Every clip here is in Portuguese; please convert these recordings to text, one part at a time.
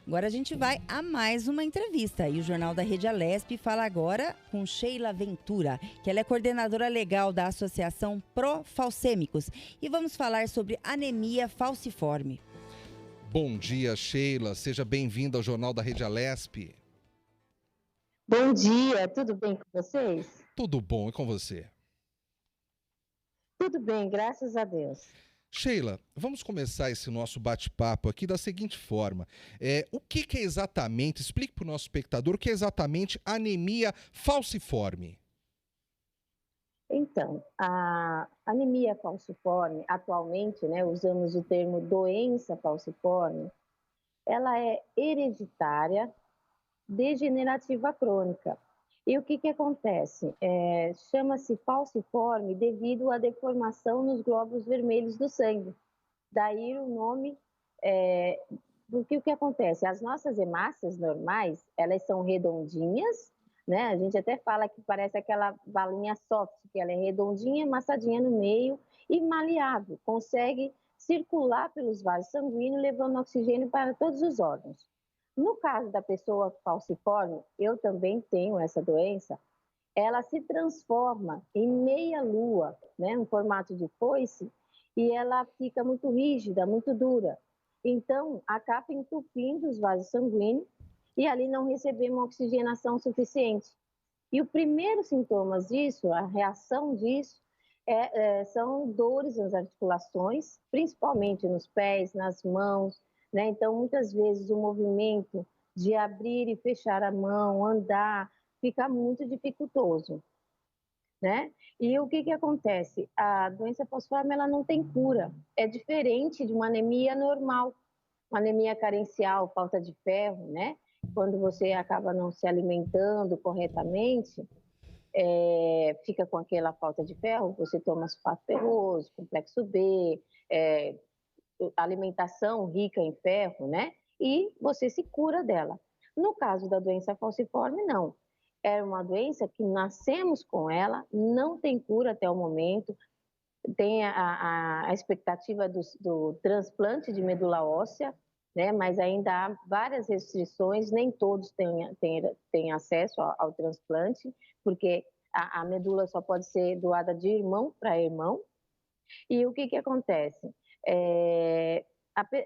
Agora a gente vai a mais uma entrevista e o Jornal da Rede Alesp fala agora com Sheila Ventura, que ela é coordenadora legal da Associação Pró-Falcêmicos, e vamos falar sobre anemia falciforme. Bom dia, Sheila. Seja bem-vinda ao Jornal da Rede Alesp. Bom dia, tudo bem com vocês? Tudo bom, e com você? Tudo bem, graças a Deus. Sheila, vamos começar esse nosso bate-papo aqui da seguinte forma. O que é exatamente, explique para o nosso espectador, o que é exatamente anemia falciforme? Então, a anemia falciforme, atualmente, usamos o termo doença falciforme, ela é hereditária, degenerativa crônica. E o que acontece? Chama-se falciforme devido à deformação nos glóbulos vermelhos do sangue. Daí o nome, porque o que acontece? As nossas hemácias normais, elas são redondinhas, né? A gente até fala que parece aquela balinha soft, que ela é redondinha, amassadinha no meio e maleável, consegue circular pelos vasos sanguíneos, levando oxigênio para todos os órgãos. No caso da pessoa falciforme, eu também tenho essa doença, ela se transforma em meia-lua, né, um formato de foice, e ela fica muito rígida, muito dura. Então, acaba entupindo os vasos sanguíneos e ali não recebemos oxigenação suficiente. E o primeiro sintomas disso, a reação disso, são dores nas articulações, principalmente nos pés, nas mãos, né? Então, muitas vezes o movimento de abrir e fechar a mão, andar, fica muito dificultoso, né? E o que acontece? A doença falciforme, ela não tem cura. É diferente de uma anemia normal, uma anemia carencial, falta de ferro, né? Quando você acaba não se alimentando corretamente, fica com aquela falta de ferro, você toma sulfato ferroso, complexo B, alimentação rica em ferro, né? E você se cura dela. No caso da doença falciforme, não. É uma doença que nascemos com ela, não tem cura até o momento, tem a expectativa do transplante de medula óssea, né? Mas ainda há várias restrições, nem todos têm acesso ao transplante, porque a medula só pode ser doada de irmão para irmão. E o que acontece?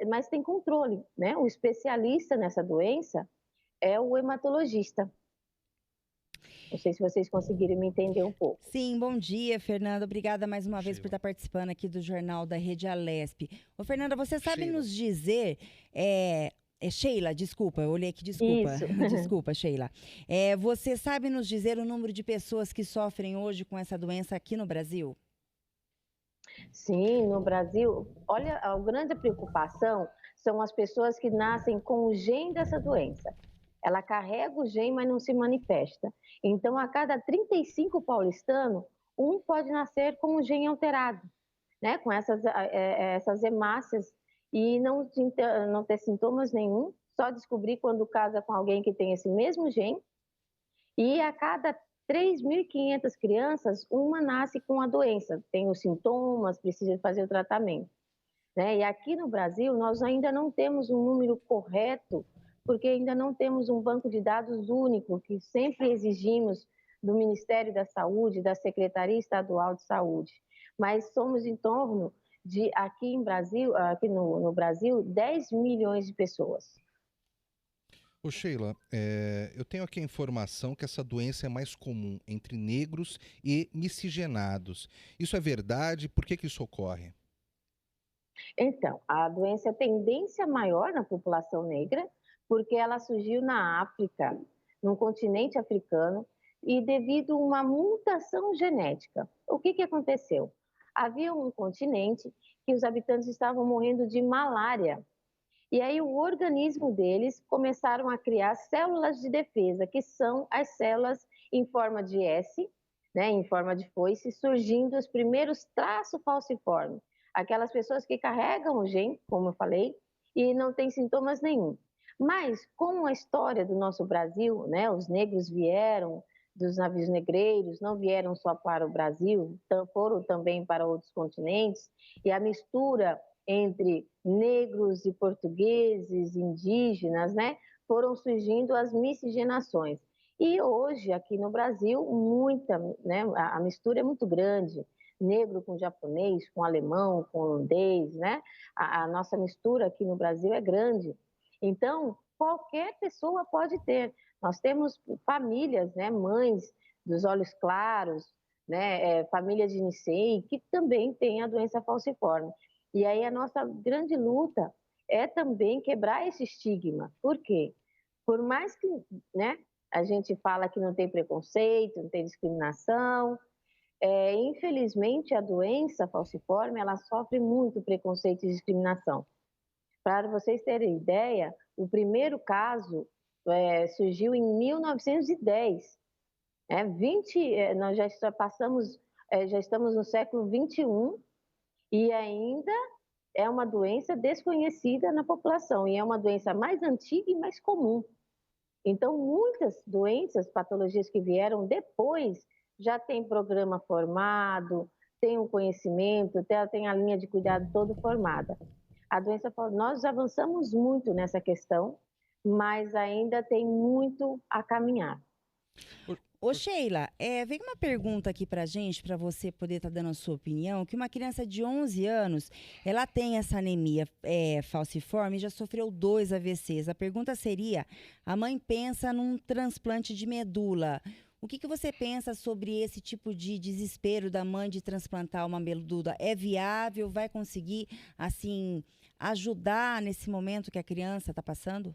Mas tem controle, né? O especialista nessa doença é o hematologista. Não sei se vocês conseguiram me entender um pouco. Sim, bom dia, Fernanda. Obrigada mais uma vez por estar participando aqui do Jornal da Rede Alesp. Ô, Fernanda, você sabe Sheila. nos dizer... Sheila, desculpa, eu olhei aqui, desculpa. Isso. Desculpa, Sheila. Você sabe nos dizer o número de pessoas que sofrem hoje com essa doença aqui no Brasil? Sim, no Brasil, olha, a grande preocupação são as pessoas que nascem com o gene dessa doença. Ela carrega o gene, mas não se manifesta. Então, a cada 35 paulistanos, um pode nascer com o gene alterado, né? Com essas hemácias e não ter sintomas nenhum, só descobrir quando casa com alguém que tem esse mesmo gene. E a cada 3.500 crianças, uma nasce com a doença, tem os sintomas, precisa fazer o tratamento, né? E aqui no Brasil, nós ainda não temos um número correto, porque ainda não temos um banco de dados único, que sempre exigimos do Ministério da Saúde, da Secretaria Estadual de Saúde. Mas somos em torno de, aqui no Brasil, 10 milhões de pessoas. Ô Sheila, eu tenho aqui a informação que essa doença é mais comum entre negros e miscigenados. Isso é verdade? Por que isso ocorre? Então, a doença é tendência maior na população negra, porque ela surgiu na África, no continente africano, e devido a uma mutação genética. O que aconteceu? Havia um continente que os habitantes estavam morrendo de malária. E aí o organismo deles começaram a criar células de defesa, que são as células em forma de S, né, em forma de foice, surgindo os primeiros traços falciformes. Aquelas pessoas que carregam o gene, como eu falei, e não tem sintomas nenhum. Mas com a história do nosso Brasil, né, os negros vieram dos navios negreiros, não vieram só para o Brasil, foram também para outros continentes, e a mistura entre negros e portugueses, indígenas, né, foram surgindo as miscigenações. E hoje, aqui no Brasil, né, a mistura é muito grande, negro com japonês, com alemão, com holandês, né? A nossa mistura aqui no Brasil é grande. Então, qualquer pessoa pode ter. Nós temos famílias, né, mães dos olhos claros, né, família de Nicei, que também tem a doença falciforme. E aí a nossa grande luta é também quebrar esse estigma. Por quê? Por mais que, né, a gente fala que não tem preconceito, não tem discriminação, infelizmente a doença falciforme, ela sofre muito preconceito e discriminação. Para vocês terem ideia, o primeiro caso surgiu em 1910. 20, nós já estamos no século 21 e ainda é uma doença desconhecida na população e é uma doença mais antiga e mais comum. Então, muitas doenças, patologias que vieram depois já tem programa formado, tem um conhecimento, tem a linha de cuidado toda formada. A doença, nós avançamos muito nessa questão, mas ainda tem muito a caminhar. Ô Sheila, vem uma pergunta aqui pra gente, para você poder estar dando a sua opinião, que uma criança de 11 anos, ela tem essa anemia falciforme e já sofreu 2 AVCs. A pergunta seria, a mãe pensa num transplante de medula. O que você pensa sobre esse tipo de desespero da mãe de transplantar uma medula? É viável? Vai conseguir, assim, ajudar nesse momento que a criança está passando?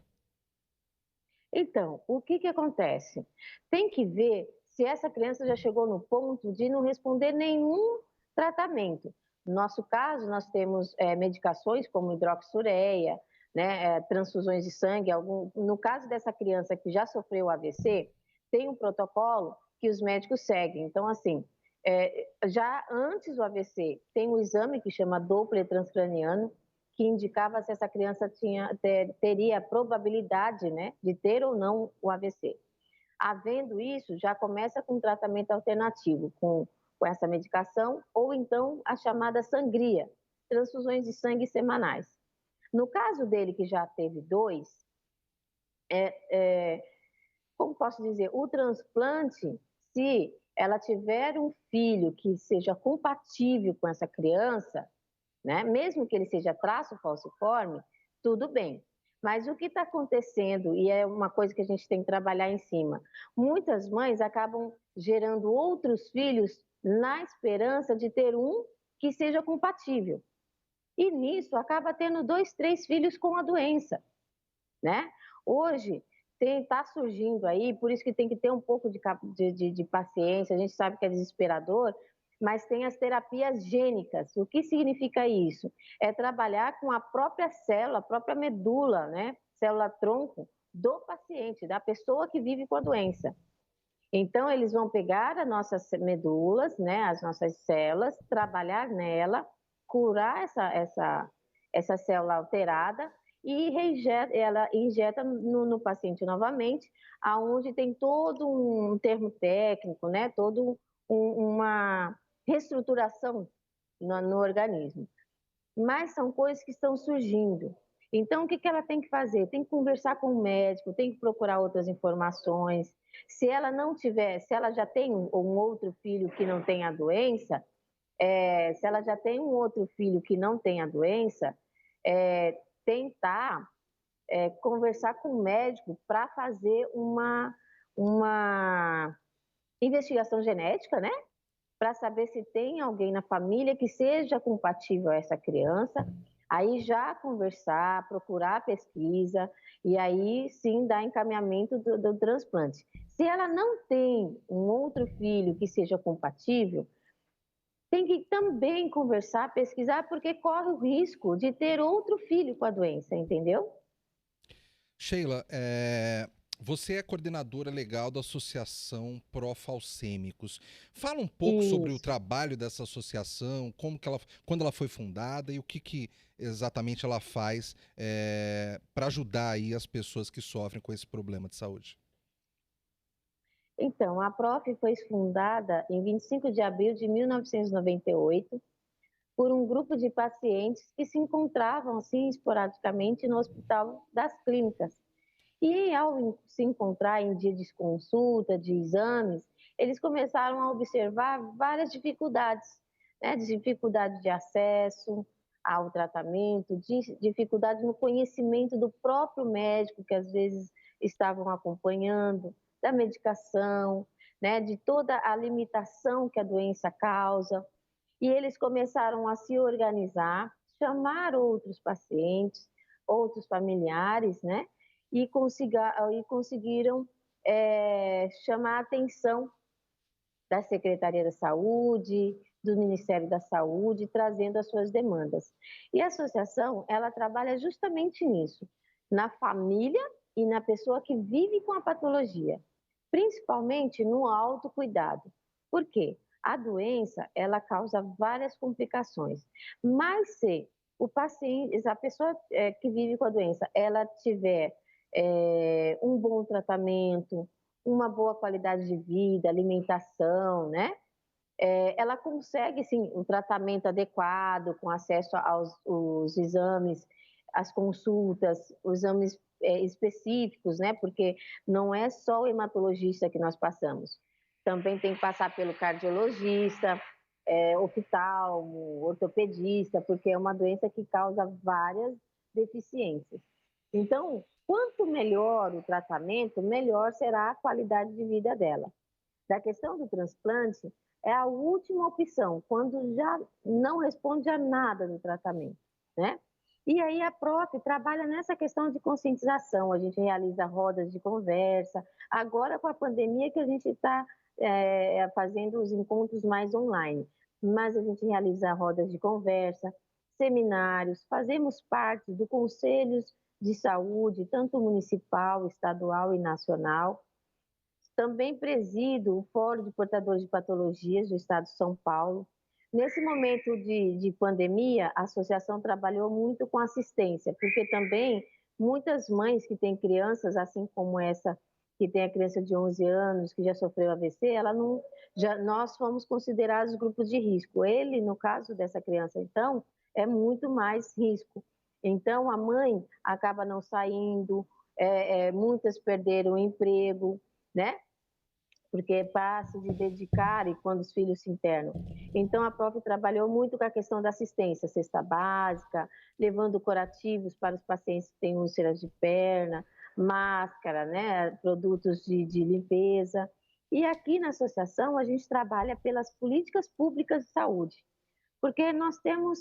Então, o que acontece? Tem que ver se essa criança já chegou no ponto de não responder nenhum tratamento. No nosso caso, nós temos medicações como hidroxureia, né, transfusões de sangue. No caso dessa criança que já sofreu AVC, tem um protocolo que os médicos seguem. Então, assim, já antes do AVC, tem um exame que chama Doppler transcraniano, que indicava se essa criança teria a probabilidade, né, de ter ou não o AVC. Havendo isso, já começa com um tratamento alternativo, com essa medicação, ou então a chamada sangria, transfusões de sangue semanais. No caso dele, que já teve 2, como posso dizer, o transplante, se ela tiver um filho que seja compatível com essa criança, né? Mesmo que ele seja traço falciforme, tudo bem. Mas o que está acontecendo, e é uma coisa que a gente tem que trabalhar em cima, muitas mães acabam gerando outros filhos na esperança de ter um que seja compatível. E nisso acaba tendo 2, 3 filhos com a doença, né? Hoje está surgindo aí, por isso que tem que ter um pouco de paciência, a gente sabe que é desesperador, mas tem as terapias gênicas. O que significa isso? É trabalhar com a própria célula, a própria medula, né? Célula-tronco do paciente, da pessoa que vive com a doença. Então, eles vão pegar as nossas medulas, né? As nossas células, trabalhar nela, curar essa célula alterada e ela injeta no paciente novamente, aonde tem todo um termo técnico, né? Todo uma reestruturação no organismo. Mas são coisas que estão surgindo. Então, o que ela tem que fazer? Tem que conversar com o médico, tem que procurar outras informações. Se ela não tiver, se ela já tem um outro filho que não tem a doença, se ela já tem um outro filho que não tem a doença, tentar conversar com o médico para fazer uma investigação genética, né? Para saber se tem alguém na família que seja compatível a essa criança, aí já conversar, procurar pesquisa e aí sim dar encaminhamento do transplante. Se ela não tem um outro filho que seja compatível, tem que também conversar, pesquisar, porque corre o risco de ter outro filho com a doença, entendeu? Sheila, você é coordenadora legal da Associação Pró-Falcêmicos. Fala um pouco sobre o Isso. trabalho dessa associação, quando ela foi fundada e o que exatamente ela faz para ajudar aí as pessoas que sofrem com esse problema de saúde. Então, a PROF foi fundada em 25 de abril de 1998 por um grupo de pacientes que se encontravam, assim, esporadicamente no Hospital das Clínicas. E ao se encontrar em dia de consulta, de exames, eles começaram a observar várias dificuldades, né? Dificuldade de acesso ao tratamento, dificuldade no conhecimento do próprio médico, que às vezes estavam acompanhando, da medicação, né? De toda a limitação que a doença causa. E eles começaram a se organizar, chamar outros pacientes, outros familiares, né? E conseguiram chamar a atenção da Secretaria da Saúde, do Ministério da Saúde, trazendo as suas demandas. E a associação, ela trabalha justamente nisso, na família e na pessoa que vive com a patologia, principalmente no autocuidado. Por quê? A doença, ela causa várias complicações, mas se o paciente, a pessoa que vive com a doença, ela tiver um bom tratamento, uma boa qualidade de vida, alimentação, né? Ela consegue, sim, um tratamento adequado, com acesso aos exames, às consultas, os exames específicos, né? Porque não é só o hematologista que nós passamos. Também tem que passar pelo cardiologista, oftalmo, ortopedista, porque é uma doença que causa várias deficiências. Então, quanto melhor o tratamento, melhor será a qualidade de vida dela. Da questão do transplante, é a última opção, quando já não responde a nada do tratamento, né? E aí a PROF trabalha nessa questão de conscientização, a gente realiza rodas de conversa, agora com a pandemia que a gente está fazendo os encontros mais online, mas a gente realiza rodas de conversa, seminários, fazemos parte do conselhos de saúde, tanto municipal, estadual e nacional. Também presido o Fórum de Portadores de Patologias do Estado de São Paulo. Nesse momento de pandemia, a associação trabalhou muito com assistência, porque também muitas mães que têm crianças, assim como essa, que tem a criança de 11 anos, que já sofreu AVC, nós fomos considerados grupos de risco. Ele, no caso dessa criança, então, é muito mais risco. Então, a mãe acaba não saindo, muitas perderam o emprego, né? Porque passa de dedicar e quando os filhos se internam. Então, a PROF trabalhou muito com a questão da assistência, cesta básica, levando curativos para os pacientes que têm úlceras de perna, máscara, né, produtos de limpeza. E aqui na associação, a gente trabalha pelas políticas públicas de saúde, porque nós temos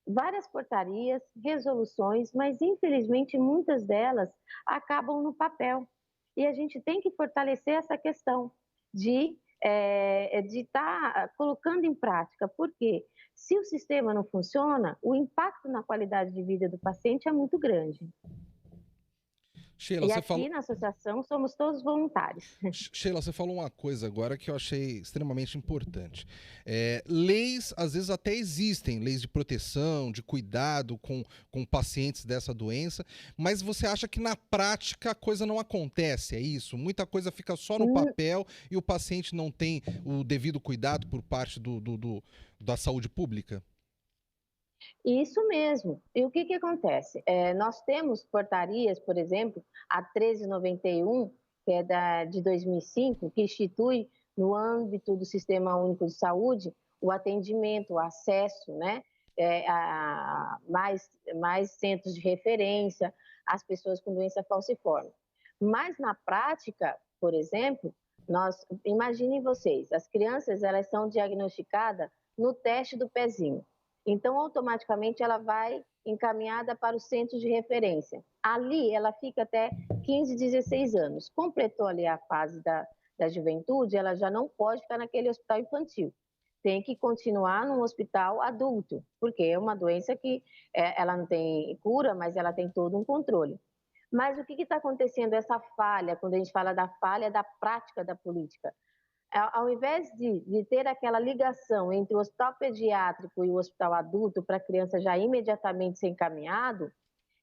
várias portarias, resoluções, mas infelizmente muitas delas acabam no papel. E a gente tem que fortalecer essa questão de estar colocando em prática, porque se o sistema não funciona, o impacto na qualidade de vida do paciente é muito grande. Sheila, e aqui na associação somos todos voluntários. Sheila, você falou uma coisa agora que eu achei extremamente importante. Leis, às vezes até existem, leis de proteção, de cuidado com pacientes dessa doença, mas você acha que na prática a coisa não acontece, é isso? Muita coisa fica só no papel e o paciente não tem o devido cuidado por parte da saúde pública? Isso mesmo. E o que acontece? Nós temos portarias, por exemplo, a 1391, que é de 2005, que institui, no âmbito do Sistema Único de Saúde, o atendimento, o acesso, né, a mais centros de referência às pessoas com doença falciforme. Mas, na prática, por exemplo, imaginem vocês, as crianças elas são diagnosticadas no teste do pezinho. Então, automaticamente, ela vai encaminhada para o centro de referência. Ali, ela fica até 15, 16 anos. Completou ali a fase da juventude, ela já não pode ficar naquele hospital infantil. Tem que continuar num hospital adulto, porque é uma doença que ela não tem cura, mas ela tem todo um controle. Mas o que está acontecendo? Essa falha, quando a gente fala da falha da prática da política, ao invés de ter aquela ligação entre o hospital pediátrico e o hospital adulto para a criança já imediatamente ser encaminhado,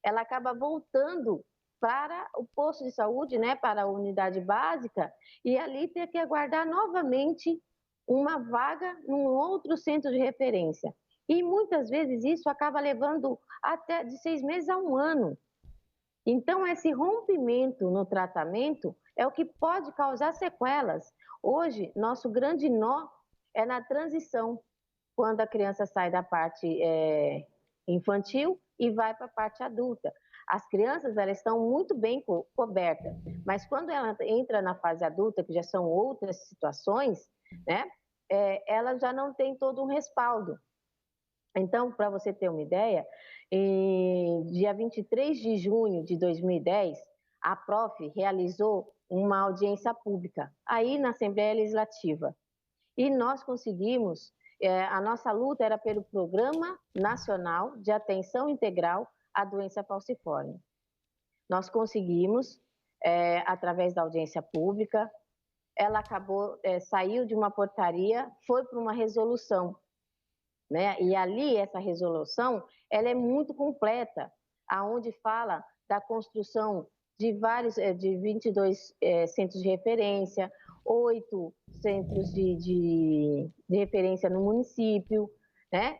ela acaba voltando para o posto de saúde, né, para a unidade básica, e ali ter que aguardar novamente uma vaga num outro centro de referência. E muitas vezes isso acaba levando até de 6 meses a 1 ano. Então, esse rompimento no tratamento é o que pode causar sequelas. Hoje, nosso grande nó é na transição, quando a criança sai da parte infantil e vai para a parte adulta. As crianças, elas estão muito bem cobertas, mas quando ela entra na fase adulta, que já são outras situações, né, ela já não tem todo um respaldo. Então, para você ter uma ideia, em dia 23 de junho de 2010, a PROF realizou uma audiência pública, aí na Assembleia Legislativa. E nós conseguimos, a nossa luta era pelo Programa Nacional de Atenção Integral à Doença Falciforme. Nós conseguimos, através da audiência pública, ela acabou, saiu de uma portaria, foi para uma resolução, né? E ali, essa resolução, ela é muito completa, aonde fala da construção de 22 centros de referência, 8 centros de referência no município, né?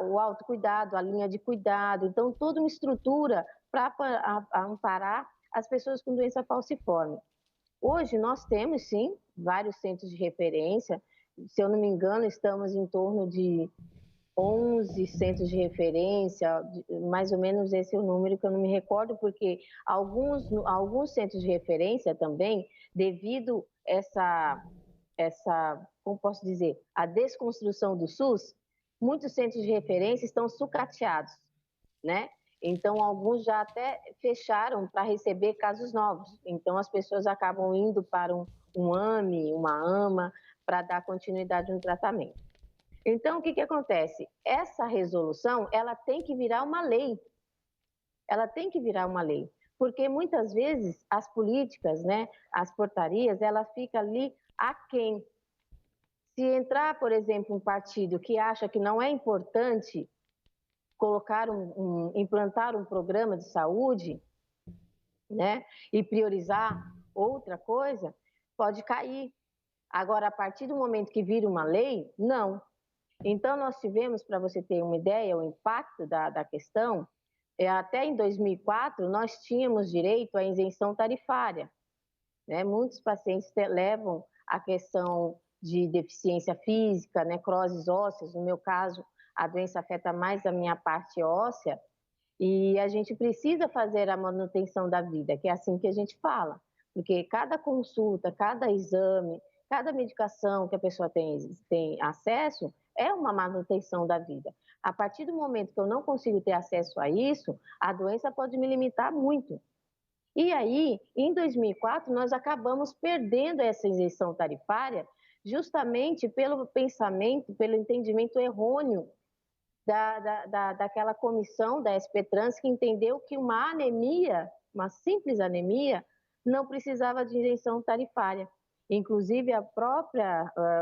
O autocuidado, a linha de cuidado, então toda uma estrutura para amparar as pessoas com doença falciforme. Hoje nós temos, sim, vários centros de referência. Se eu não me engano, estamos em torno de 11 centros de referência, mais ou menos esse é o número que eu não me recordo, porque alguns centros de referência também, devido como posso dizer, a desconstrução do SUS, muitos centros de referência estão sucateados, né? Então, alguns já até fecharam para receber casos novos. Então, as pessoas acabam indo para um AME, uma AMA, para dar continuidade no tratamento. Então, o que acontece? Essa resolução, ela tem que virar uma lei. Ela tem que virar uma lei. Porque, muitas vezes, as políticas, né, as portarias, ela fica ali aquém. Se entrar, por exemplo, um partido que acha que não é importante implantar um programa de saúde, né, e priorizar outra coisa, pode cair. Agora, a partir do momento que vira uma lei, não. Então, nós tivemos, para você ter uma ideia, o impacto da questão, até em 2004, nós tínhamos direito à isenção tarifária, né? Muitos pacientes levam a questão de deficiência física, necroses ósseas, no meu caso, a doença afeta mais a minha parte óssea, e a gente precisa fazer a manutenção da vida, que é assim que a gente fala, porque cada consulta, cada exame, cada medicação que a pessoa tem acesso é uma manutenção da vida. A partir do momento que eu não consigo ter acesso a isso, a doença pode me limitar muito. E aí, em 2004, nós acabamos perdendo essa isenção tarifária justamente pelo pensamento, pelo entendimento errôneo daquela comissão da SP-Trans que entendeu que uma anemia, uma simples anemia, não precisava de isenção tarifária. Inclusive,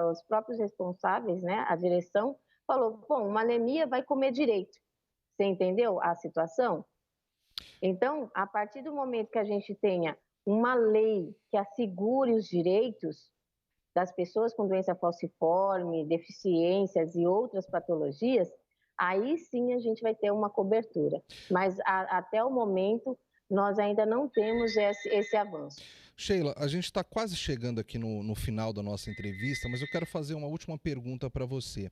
os próprios responsáveis, né, a direção, falou, bom, uma anemia vai comer direito. Você entendeu a situação? Então, a partir do momento que a gente tenha uma lei que assegure os direitos das pessoas com doença falciforme, deficiências e outras patologias, aí sim a gente vai ter uma cobertura. Mas até o momento, nós ainda não temos esse avanço. Sheila, a gente está quase chegando aqui no final da nossa entrevista, mas eu quero fazer uma última pergunta para você.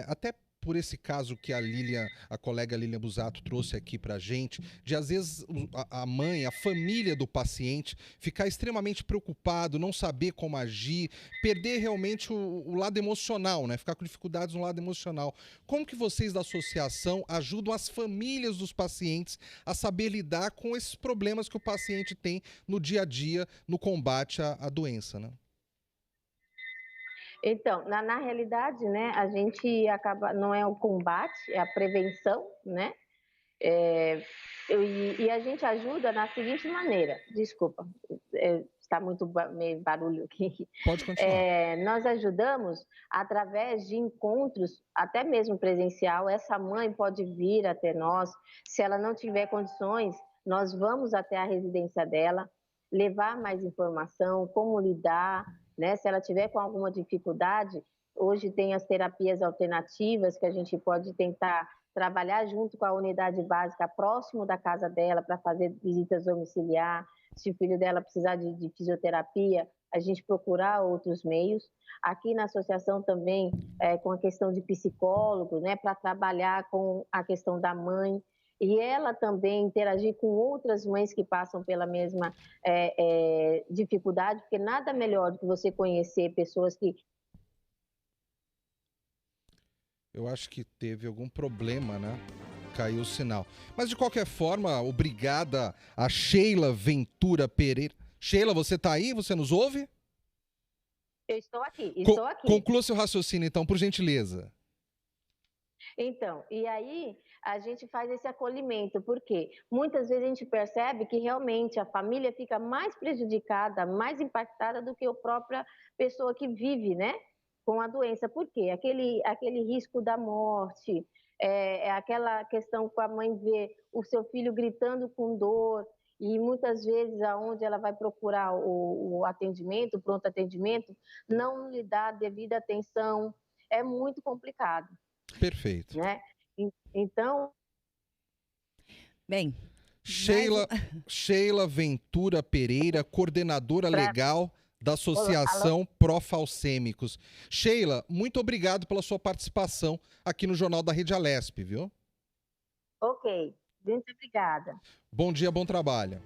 Até por esse caso que a colega Lilian Busato trouxe aqui para a gente, de às vezes a mãe, a família do paciente ficar extremamente preocupado, não saber como agir, perder realmente o lado emocional, né? Ficar com dificuldades no lado emocional. Como que vocês da associação ajudam as famílias dos pacientes a saber lidar com esses problemas que o paciente tem no dia a dia, no combate à doença, né? Então, na realidade, né, a gente acaba, não é o combate, é a prevenção, né? E a gente ajuda na seguinte maneira, desculpa, está muito meio barulho aqui. Pode continuar. Nós ajudamos através de encontros, até mesmo presencial, essa mãe pode vir até nós, se ela não tiver condições, nós vamos até a residência dela, levar mais informação, como lidar, né? Se ela tiver com alguma dificuldade, Hoje tem as terapias alternativas que a gente pode tentar trabalhar junto com a unidade básica próximo da casa dela para fazer visitas domiciliar. Se o filho dela precisar de fisioterapia, a gente procurar outros meios. Aqui na associação também, com a questão de psicólogo, né, para trabalhar com a questão da mãe, e ela também interagir com outras mães que passam pela mesma dificuldade, porque nada melhor do que você conhecer pessoas que... Eu acho que teve algum problema, né? Caiu o sinal. Mas de qualquer forma, obrigada a Sheila Ventura Pereira. Sheila, você tá aí? Você nos ouve? Eu estou aqui, estou aqui. Conclua seu raciocínio, então, por gentileza. Então, e aí a gente faz esse acolhimento, porque muitas vezes a gente percebe que realmente a família fica mais prejudicada, mais impactada do que a própria pessoa que vive, né, com a doença. Por quê? Aquele risco da morte, aquela questão com a mãe ver o seu filho gritando com dor, e muitas vezes aonde ela vai procurar o atendimento, o pronto atendimento, não lhe dá a devida atenção, é muito complicado. Perfeito. Né? Então... Bem, Sheila Ventura Pereira, coordenadora legal da Associação Pró-Falcêmicos. Sheila, muito obrigado pela sua participação aqui no Jornal da Rede Alesp, viu? Ok, muito obrigada. Bom dia, bom trabalho.